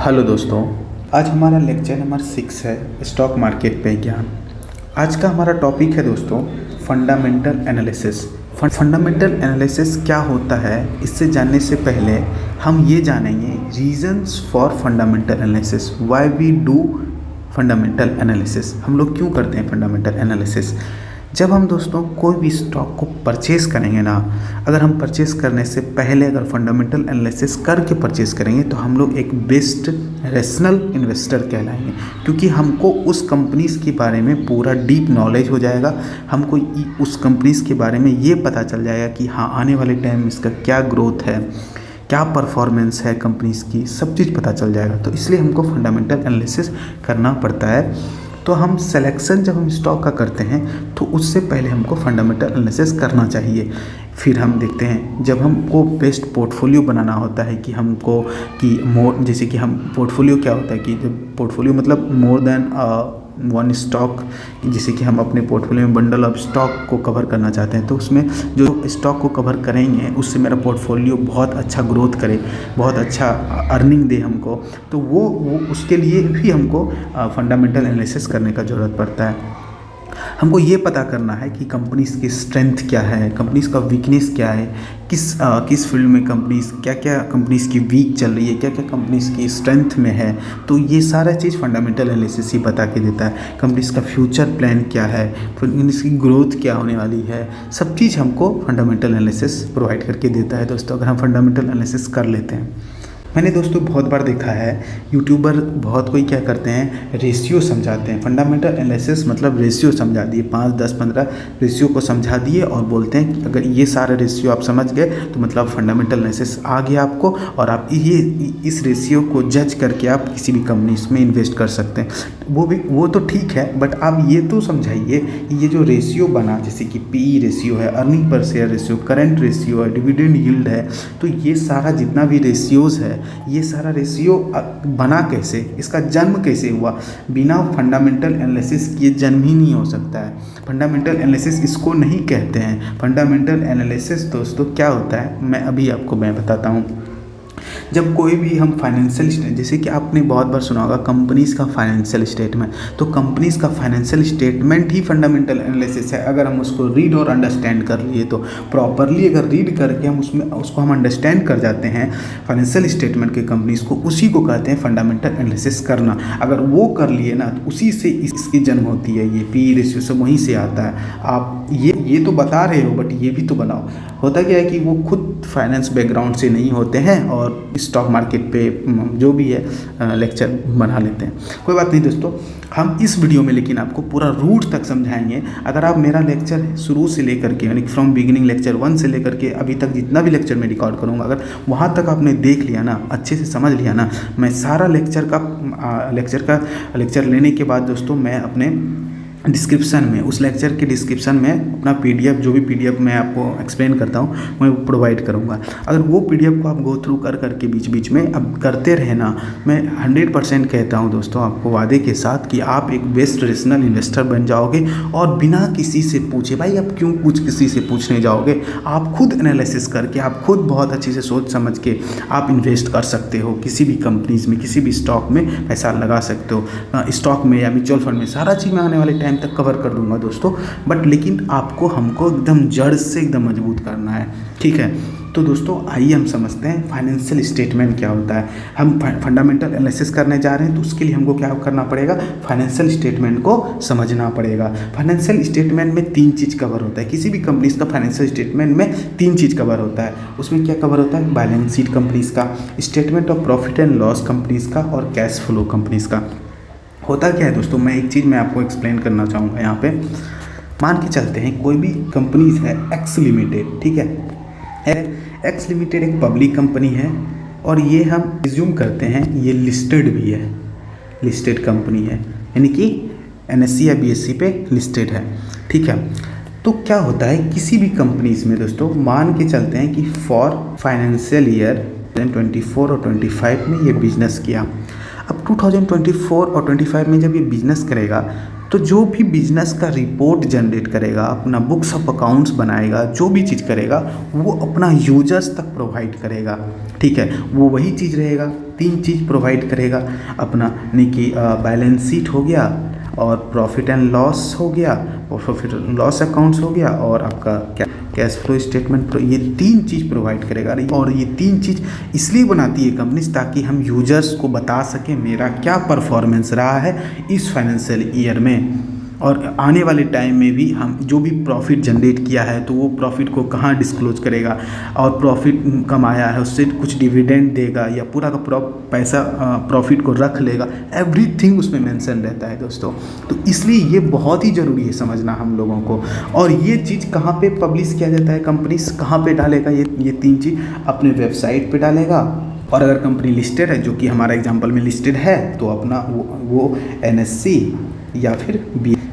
Hello दोस्तों, आज हमारा लेक्चर नंबर 6 है स्टॉक मार्केट पे ज्ञान। आज का हमारा टॉपिक है दोस्तों फंडामेंटल एनालिसिस। फंडामेंटल एनालिसिस क्या होता है, इससे जानने से पहले हम ये जानेंगे reasons for fundamental analysis. Why we do fundamental analysis, हम लोग क्यों करते हैं फंडामेंटल एनालिसिस। जब हम दोस्तों कोई भी स्टॉक को परचेज़ करेंगे ना, अगर हम परचेज़ करने से पहले अगर फंडामेंटल एनालिसिस करके परचेज़ करेंगे तो हम लोग एक बेस्ट रेशनल इन्वेस्टर कहलाएंगे, क्योंकि हमको उस कंपनीज़ के बारे में पूरा डीप नॉलेज हो जाएगा। हमको उस कंपनीज़ के बारे में ये पता चल जाएगा कि हाँ, आने वाले टाइम में इसका क्या ग्रोथ है, क्या परफॉर्मेंस है कंपनीज़ की, सब चीज़ पता चल जाएगा। तो इसलिए हमको फंडामेंटल एनालिसिस करना पड़ता है। तो हम सिलेक्शन जब हम स्टॉक का करते हैं तो उससे पहले हमको फंडामेंटल एनालिसिस करना चाहिए। फिर हम देखते हैं जब हमको बेस्ट पोर्टफोलियो बनाना होता है कि हमको कि मोर, जैसे कि हम पोर्टफोलियो क्या होता है कि जब पोर्टफोलियो मतलब मोर देन वन स्टॉक, जैसे कि हम अपने पोर्टफोलियो में बंडल ऑफ स्टॉक को कवर करना चाहते हैं, तो उसमें जो स्टॉक को कवर करेंगे उससे मेरा पोर्टफोलियो बहुत अच्छा ग्रोथ करे, बहुत अच्छा अर्निंग दे हमको, तो वो उसके लिए भी हमको फंडामेंटल एनालिसिस करने का ज़रूरत पड़ता है। हमको ये पता करना है कि कंपनीज़ की स्ट्रेंथ क्या है, कंपनीज़ का वीकनेस क्या है, किस फील्ड में कंपनीज़ क्या क्या कंपनीज़ की वीक चल रही है, क्या क्या कंपनीज़ की स्ट्रेंथ में है। तो ये सारा चीज़ फंडामेंटल एनालिसिस ही बता के देता है। कंपनीज़ का फ्यूचर प्लान क्या है, कंपनीज़ की ग्रोथ क्या होने वाली है, सब चीज़ हमको फंडामेंटल एनालिसिस प्रोवाइड करके देता है दोस्तों, अगर हम फंडामेंटल एनालिसिस कर लेते हैं। मैंने दोस्तों बहुत बार देखा है यूट्यूबर बहुत कोई क्या करते हैं, रेशियो समझाते हैं। फंडामेंटल एनालिसिस मतलब रेशियो समझा दिए, 5, 10, 15 रेशियो को समझा दिए और बोलते हैं कि अगर ये सारे रेशियो आप समझ गए तो मतलब फंडामेंटल एनालिसिस आ गया आपको, और आप ये इस रेशियो को जज करके आप किसी भी कंपनी में इन्वेस्ट कर सकते हैं। वो तो ठीक है, बट आप ये तो समझाइए ये जो रेशियो बना, जैसे कि पीई रेशियो है, earning per share ratio, current ratio है, डिविडेंड यील्ड है, तो ये सारा जितना भी रेशियोज़ है, ये सारा रेशियो बना कैसे, इसका जन्म कैसे हुआ। बिना फंडामेंटल एनालिसिस किए जन्म ही नहीं हो सकता है। फंडामेंटल एनालिसिस इसको नहीं कहते हैं। फंडामेंटल एनालिसिस दोस्तों क्या होता है, मैं बताता हूँ। जब कोई भी हम फाइनेंशियल स्टेटमेंट, जैसे कि आपने बहुत बार सुना होगा कंपनीज़ का फाइनेंशियल स्टेटमेंट, तो कंपनीज़ का फाइनेंशियल स्टेटमेंट ही फंडामेंटल एनालिसिस है। अगर हम उसको रीड और अंडरस्टैंड कर लिए तो प्रॉपरली अगर रीड करके हम उसको हम अंडरस्टैंड कर जाते हैं फाइनेंशियल स्टेटमेंट के कंपनीज़ को, उसी को कहते हैं फंडामेंटल एनालिसिस करना। अगर वो कर लिए ना तो उसी से इसकी जन्म होती है। ये पी रेशियो सब वहीं से आता है। आप ये तो बता रहे हो बट ये भी तो बनाओ। होता क्या है कि वो खुद फाइनेंस बैकग्राउंड से नहीं होते हैं और स्टॉक मार्केट पे जो भी है लेक्चर बना लेते हैं। कोई बात नहीं दोस्तों, हम इस वीडियो में लेकिन आपको पूरा रूट तक समझाएंगे। अगर आप मेरा लेक्चर शुरू से लेकर के यानी फ्रॉम बिगिनिंग लेक्चर 1 से लेकर के अभी तक जितना भी लेक्चर मैं रिकॉर्ड करूँगा, अगर वहाँ तक आपने देख लिया ना, अच्छे से समझ लिया ना, मैं सारा लेक्चर लेने के बाद दोस्तों मैं अपने डिस्क्रिप्शन में, उस लेक्चर के डिस्क्रिप्शन में अपना पीडीएफ, जो भी पीडीएफ मैं आपको एक्सप्लेन करता हूँ मैं वो प्रोवाइड करूँगा। अगर वो पीडीएफ को आप गो थ्रू करके बीच बीच में अब करते रहे ना, मैं 100% कहता हूँ दोस्तों आपको वादे के साथ कि आप एक बेस्ट रेशनल इन्वेस्टर बन जाओगे। और बिना किसी से पूछे, भाई आप क्यों किसी से पूछने जाओगे, आप खुद एनालिसिस करके, आप खुद बहुत अच्छे से सोच समझ के आप इन्वेस्ट कर सकते हो। किसी भी कंपनीज़ में, किसी भी स्टॉक में पैसा लगा सकते हो। स्टॉक में या म्यूचुअल फंड में, सारा चीज़ मैं आने वाले टाइम तक कवर कर दूंगा दोस्तों। बट लेकिन हमको एकदम जड़ से एकदम मजबूत करना है, ठीक है। तो दोस्तों आइए हम समझते हैं फाइनेंशियल स्टेटमेंट क्या होता है। हम फंडामेंटल एनालिसिस करने जा रहे हैं तो उसके लिए हमको क्या करना पड़ेगा, फाइनेंशियल स्टेटमेंट को समझना पड़ेगा। फाइनेंशियल स्टेटमेंट में 3 चीज़ कवर होता है। किसी भी कंपनीज का फाइनेंशियल स्टेटमेंट में 3 चीज़ कवर होता है। उसमें क्या कवर होता है, बैलेंस शीट कंपनीज का, statement of profit and loss companies का, और कैश फ्लो कंपनीज का। होता क्या है दोस्तों, मैं एक चीज़ मैं आपको एक्सप्लेन करना चाहूँगा यहाँ पे। मान के चलते हैं कोई भी कंपनीज है एक्स लिमिटेड, ठीक है। एक्स लिमिटेड एक पब्लिक कंपनी है और ये हम रिज्यूम करते हैं ये लिस्टेड भी है, लिस्टेड कंपनी है, यानी कि NSE या BSE पे लिस्टेड है, ठीक है। तो क्या होता है किसी भी कंपनीज में दोस्तों, मान के चलते हैं कि फॉर फाइनेंशियल ईयर 2024 और 25 में ये बिजनेस किया। अब 2024 और 25 में जब ये बिजनेस करेगा तो जो भी बिजनेस का रिपोर्ट जनरेट करेगा, अपना बुक्स ऑफ अकाउंट्स बनाएगा, जो भी चीज़ करेगा वो अपना यूजर्स तक प्रोवाइड करेगा। ठीक है, वो वही चीज़ रहेगा, 3 चीज़ प्रोवाइड करेगा अपना, यानी कि बैलेंस शीट हो गया और प्रॉफिट एंड लॉस हो गया, और प्रॉफिट एंड लॉस अकाउंट्स हो गया, और आपका क्या कैश फ्लो स्टेटमेंट। ये 3 चीज़ प्रोवाइड करेगा। और ये 3 चीज़ इसलिए बनाती है कंपनीज ताकि हम यूजर्स को बता सकें मेरा क्या परफॉर्मेंस रहा है इस फाइनेंशियल ईयर में, और आने वाले टाइम में भी हम जो भी प्रॉफिट जनरेट किया है तो वो प्रॉफिट को कहाँ डिस्क्लोज करेगा, और प्रॉफिट कमाया है उससे कुछ डिविडेंड देगा या पूरा का पैसा प्रॉफिट को रख लेगा, एवरीथिंग उसमें मेंशन रहता है दोस्तों। तो इसलिए ये बहुत ही ज़रूरी है समझना हम लोगों को। और ये चीज़ कहाँ पे पब्लिश किया जाता है, कंपनीज कहाँ पे डालेगा, ये 3 चीज़ अपने वेबसाइट पे डालेगा। और अगर कंपनी लिस्टेड है, जो कि हमारा एग्जांपल में लिस्टेड है, तो अपना वो NSE या फिर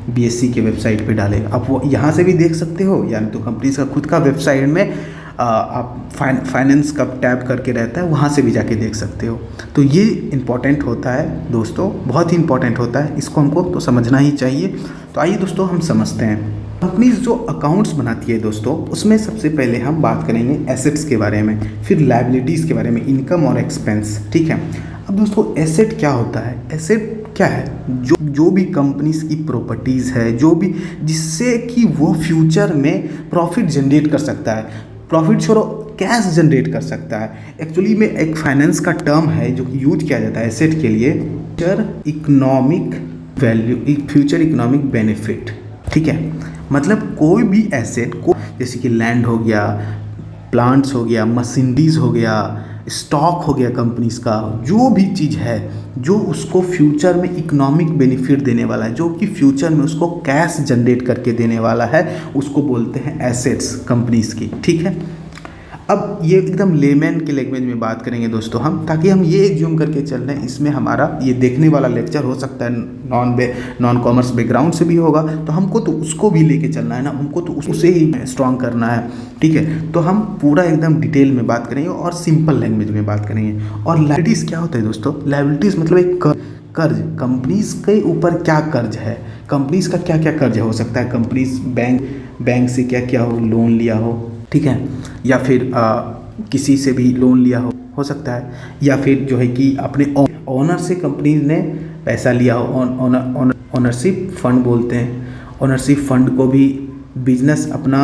BSE के वेबसाइट पे डालेगा। आप वो यहाँ से भी देख सकते हो, यानी तो कंपनी का खुद का वेबसाइट में आप फाइनेंस का टैब करके रहता है, वहाँ से भी जाके देख सकते हो। तो ये इम्पॉर्टेंट होता है दोस्तों, बहुत ही इम्पॉर्टेंट होता है, इसको हमको तो समझना ही चाहिए। तो आइए दोस्तों हम समझते हैं। कंपनीज जो अकाउंट्स बनाती है दोस्तों, उसमें सबसे पहले हम बात करेंगे एसेट्स के बारे में, फिर लायबिलिटीज़ के बारे में, इनकम और एक्सपेंस। ठीक है, अब दोस्तों एसेट क्या होता है? एसेट क्या है? जो भी कंपनीज की प्रॉपर्टीज़ है, जो भी जिससे कि वो फ्यूचर में प्रॉफिट जनरेट कर सकता है, प्रॉफिट छोड़ो कैश जनरेट कर सकता है। एक्चुअली में एक फाइनेंस का टर्म है जो कि यूज किया जाता है एसेट के लिए, future economic value, future economic benefit. ठीक है, मतलब कोई भी एसेट को, जैसे कि लैंड हो गया, प्लांट्स हो गया, मशीनरीज हो गया, स्टॉक हो गया कंपनीज का, जो भी चीज़ है जो उसको फ्यूचर में इकोनॉमिक बेनिफिट देने वाला है, जो कि फ्यूचर में उसको कैश जनरेट करके देने वाला है, उसको बोलते हैं एसेट्स कंपनीज की। ठीक है, अब ये एकदम लेमैन के लैंग्वेज में बात करेंगे दोस्तों हम, ताकि हम ये एज्यूम करके चल रहे हैं, इसमें हमारा ये देखने वाला लेक्चर हो सकता है नॉन कॉमर्स बैकग्राउंड से भी होगा, तो हमको तो उसको भी लेके चलना है ना, हमको तो उसे ही स्ट्रॉन्ग करना है। ठीक है, तो हम पूरा एकदम डिटेल में बात करेंगे और सिंपल लैंग्वेज में बात करेंगे। और लायबिलिटीज़ क्या होता है दोस्तों? लायबिलिटीज़ मतलब एक कर्ज, कंपनीज के ऊपर क्या कर्ज है, कंपनीज का क्या क्या कर्ज हो सकता है, कंपनीज बैंक से क्या क्या हो, लोन लिया हो, ठीक है, या फिर किसी से भी लोन लिया हो सकता है, या फिर जो है कि अपने ओनर से कंपनी ने पैसा लिया हो, ओनरशिप फंड बोलते हैं। ओनरशिप फंड को भी बिजनेस, अपना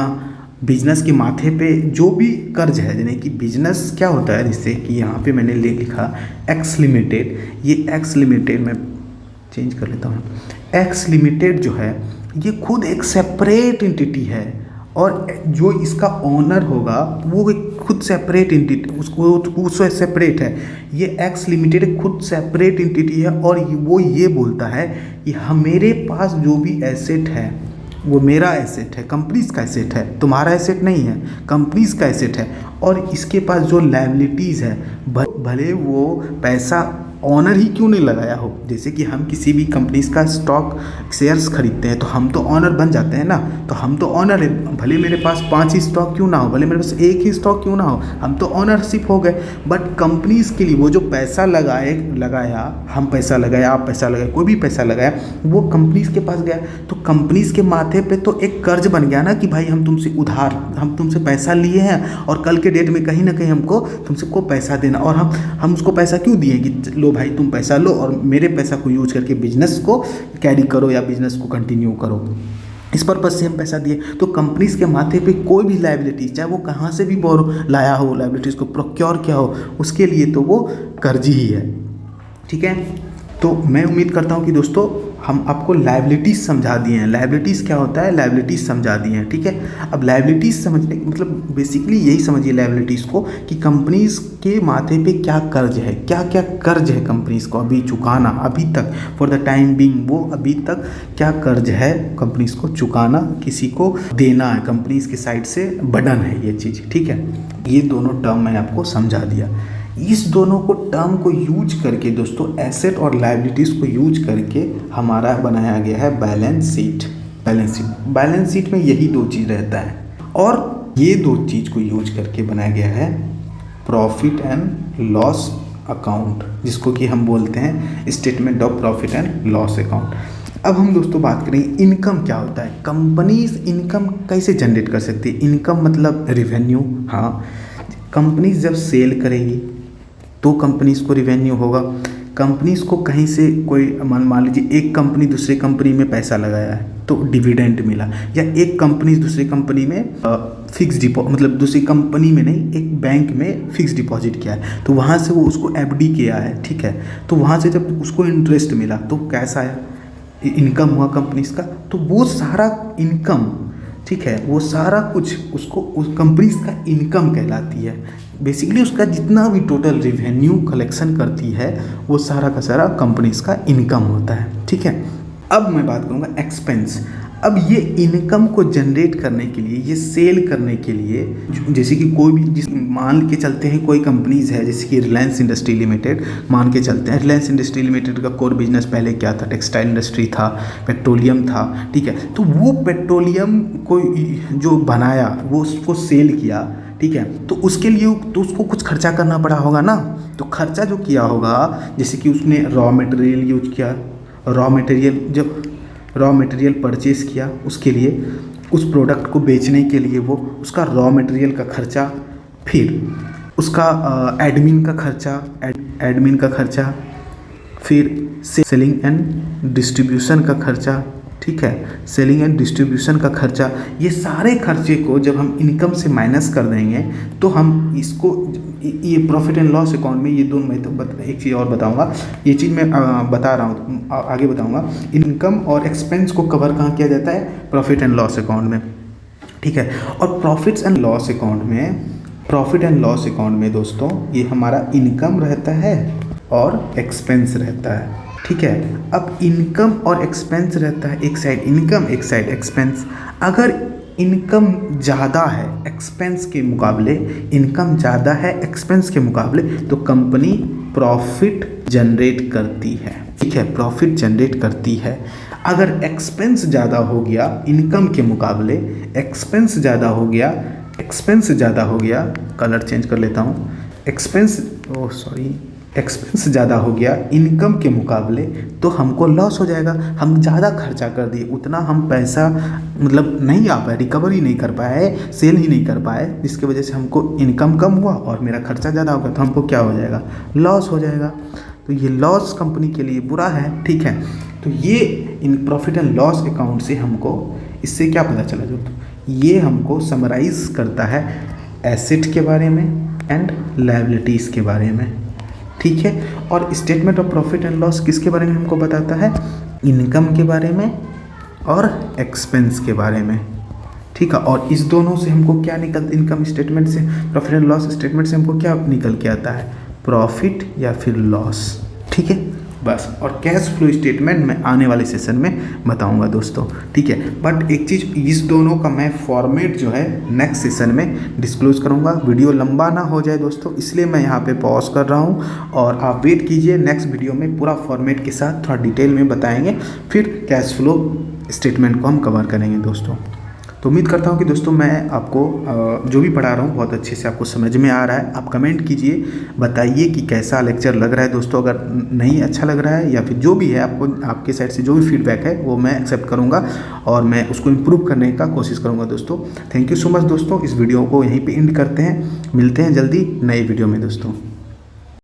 बिजनेस के माथे पे जो भी कर्ज है, यानी कि बिजनेस क्या होता है, जैसे कि यहाँ पे मैंने लिखा एक्स लिमिटेड, ये एक्स लिमिटेड मैं चेंज कर लेता हूँ। एक्स लिमिटेड जो है ये खुद एक सेपरेट एंटिटी है, और जो इसका ओनर होगा वो एक खुद सेपरेट एंटिटी, उसको सेपरेट है। ये एक्स लिमिटेड खुद सेपरेट एंटिटी है, और वो ये बोलता है कि हम, मेरे पास जो भी एसेट है वो मेरा एसेट है, कंपनीज का एसेट है, तुम्हारा एसेट नहीं है, कंपनीज का एसेट है। और इसके पास जो लायबिलिटीज़ है, भले वो पैसा ऑनर ही क्यों नहीं लगाया हो, जैसे कि हम किसी भी कंपनीज का स्टॉक शेयर्स खरीदते हैं तो हम तो ऑनर बन जाते हैं ना, तो हम तो ऑनर है, भले मेरे पास 5 ही स्टॉक क्यों ना हो, भले मेरे पास 1 ही स्टॉक क्यों ना हो, हम तो ऑनरशिप हो गए। बट कंपनीज के लिए वो जो पैसा लगाया, हम पैसा लगाया, आप पैसा लगाया, कोई भी पैसा लगाया, वो कंपनीज के पास गया, तो कंपनीज के माथे पे तो एक कर्ज बन गया ना कि भाई हम तुमसे पैसा लिए हैं, और कल के डेट में कहीं ना कहीं हमको तुमसे को पैसा देना, और हम उसको पैसा क्यों दिए कि लो भाई तुम पैसा लो और मेरे पैसा को यूज करके बिजनेस को कैरी करो या बिजनेस को कंटिन्यू करो, इस पर्पज से हम पैसा दिए। तो कंपनीज के माथे पे कोई भी लायबिलिटी, चाहे वो कहाँ से भी बोरो लाया हो, लायबिलिटीज़ को प्रोक्योर किया हो, उसके लिए तो वो कर्ज ही है। ठीक है, तो मैं उम्मीद करता हूँ कि दोस्तों हम आपको लायबिलिटीज़ समझा दिए हैं। लायबिलिटीज़ क्या होता है, लायबिलिटीज़ समझा दिए हैं। ठीक है, अब लायबिलिटीज़ समझने मतलब बेसिकली यही समझिए लायबिलिटीज़ को कि कंपनीज के माथे पे क्या कर्ज है, क्या क्या कर्ज है कंपनीज को अभी चुकाना, अभी तक फॉर द टाइम बिंग वो अभी तक क्या कर्ज है कंपनीज को चुकाना, किसी को देना है, कंपनीज की साइड से बर्डन है ये चीज़। ठीक है, ये दोनों टर्म मैंने आपको समझा दिया। इस दोनों को टर्म को यूज करके दोस्तों, एसेट और लायबिलिटीज़ को यूज करके हमारा बनाया गया है बैलेंस शीट। बैलेंस शीट में यही 2 चीज़ रहता है, और ये 2 चीज़ को यूज करके बनाया गया है प्रॉफिट एंड लॉस अकाउंट, जिसको कि हम बोलते हैं statement of profit and loss account. अब हम दोस्तों बात करें इनकम क्या होता है, कंपनीज इनकम कैसे जनरेट कर सकती है। इनकम मतलब रेवेन्यू। हाँ, कंपनीज जब सेल करेगी तो कंपनीज को रेवेन्यू होगा। कंपनीज को कहीं से कोई मान लीजिए एक कंपनी दूसरी कंपनी में पैसा लगाया है तो डिविडेंड मिला, या एक कंपनी दूसरी कंपनी में फिक्स डिपॉजिट, मतलब दूसरी कंपनी में नहीं, एक बैंक में फिक्स डिपॉजिट किया है तो वहाँ से वो उसको एफडी किया है, ठीक है। तो वहाँ से जब उसको इंटरेस्ट मिला तो कैश आया, इनकम हुआ कंपनीज का। तो वो सारा इनकम, ठीक है, वो सारा कुछ उसको उस कंपनीज का इनकम कहलाती है। बेसिकली उसका जितना भी टोटल रेवेन्यू कलेक्शन करती है वो सारा का सारा कंपनीज का इनकम होता है, ठीक है। अब मैं बात करूँगा एक्सपेंस। अब ये इनकम को जनरेट करने के लिए, ये सेल करने के लिए, जैसे कि कोई भी जिस मान के चलते हैं कोई कंपनीज है जैसे कि रिलायंस इंडस्ट्री लिमिटेड, मान के चलते हैं रिलायंस इंडस्ट्री लिमिटेड का कोर बिजनेस पहले क्या था, टेक्सटाइल इंडस्ट्री था, पेट्रोलियम था, ठीक है। तो वो पेट्रोलियम को जो बनाया वो उसको सेल किया, ठीक है। तो उसके लिए तो उसको कुछ खर्चा करना पड़ा होगा ना। तो खर्चा जो किया होगा, जैसे कि उसने रॉ मटेरियल यूज किया, जब रॉ मटेरियल परचेज़ किया, उसके लिए उस प्रोडक्ट को बेचने के लिए वो उसका रॉ मटेरियल का खर्चा, फिर उसका एडमिन का खर्चा, फिर सेलिंग एंड डिस्ट्रीब्यूशन का खर्चा, ठीक है, सेलिंग एंड डिस्ट्रीब्यूशन का खर्चा। ये सारे खर्चे को जब हम इनकम से माइनस कर देंगे तो हम इसको, ये प्रॉफिट एंड लॉस अकाउंट में ये दोनों, मैं तो एक चीज़ और बताऊंगा, ये चीज़ मैं बता रहा हूँ आगे बताऊंगा। इनकम और एक्सपेंस को कवर कहाँ किया जाता है, प्रॉफिट एंड लॉस अकाउंट में, ठीक है। और प्रॉफिट एंड लॉस अकाउंट में दोस्तों ये हमारा इनकम रहता है और एक्सपेंस रहता है, ठीक है। अब इनकम और एक्सपेंस रहता है, एक साइड इनकम एक साइड एक्सपेंस। अगर इनकम ज़्यादा है एक्सपेंस के मुकाबले, इनकम ज़्यादा है एक्सपेंस के मुकाबले, तो कंपनी प्रॉफिट जनरेट करती है, ठीक है, प्रॉफिट जनरेट करती है। अगर एक्सपेंस ज़्यादा हो गया इनकम के मुकाबले, एक्सपेंस ज़्यादा हो गया, कलर चेंज कर लेता हूँ, एक्सपेंस ज़्यादा हो गया इनकम के मुकाबले, तो हमको लॉस हो जाएगा। हम ज़्यादा खर्चा कर दिए, उतना हम पैसा मतलब नहीं आ पाए, रिकवरी नहीं कर पाए, सेल ही नहीं कर पाए, जिसकी वजह से हमको इनकम कम हुआ और मेरा खर्चा ज़्यादा होगा, तो हमको क्या हो जाएगा, लॉस हो जाएगा। तो ये लॉस कंपनी के लिए बुरा है, ठीक है। तो ये in profit and loss account से हमको इससे क्या पता चला दोस्तों, ये हमको समराइज़ करता है एसेट के बारे में एंड लायबिलिटीज़ के बारे में, ठीक है। और statement of profit and loss किसके बारे में हमको बताता है, इनकम के बारे में और एक्सपेंस के बारे में, ठीक है। और इस दोनों से हमको क्या इनकम स्टेटमेंट से, प्रॉफिट एंड लॉस स्टेटमेंट से हमको क्या निकल के आता है, प्रॉफिट या फिर लॉस, ठीक है, बस। और कैश फ्लो स्टेटमेंट मैं आने वाले सेशन में बताऊंगा दोस्तों, ठीक है। बट एक चीज़, इस दोनों का मैं फॉर्मेट जो है नेक्स्ट सेशन में डिस्क्लोज करूंगा। वीडियो लंबा ना हो जाए दोस्तों, इसलिए मैं यहाँ पे पॉज कर रहा हूँ और आप वेट कीजिए, नेक्स्ट वीडियो में पूरा फॉर्मेट के साथ थोड़ा डिटेल में बताएंगे, फिर कैश फ्लो स्टेटमेंट को हम कवर करेंगे दोस्तों। तो उम्मीद करता हूँ कि दोस्तों मैं आपको जो भी पढ़ा रहा हूँ बहुत अच्छे से आपको समझ में आ रहा है। आप कमेंट कीजिए, बताइए कि कैसा लेक्चर लग रहा है दोस्तों। अगर नहीं अच्छा लग रहा है या फिर जो भी है, आपको आपके साइड से जो भी फीडबैक है वो मैं एक्सेप्ट करूँगा और मैं उसको इम्प्रूव करने का कोशिश करूँगा दोस्तों। थैंक यू सो मच दोस्तों। इस वीडियो को यहीं पर एंड करते हैं, मिलते हैं जल्दी नए वीडियो में दोस्तों।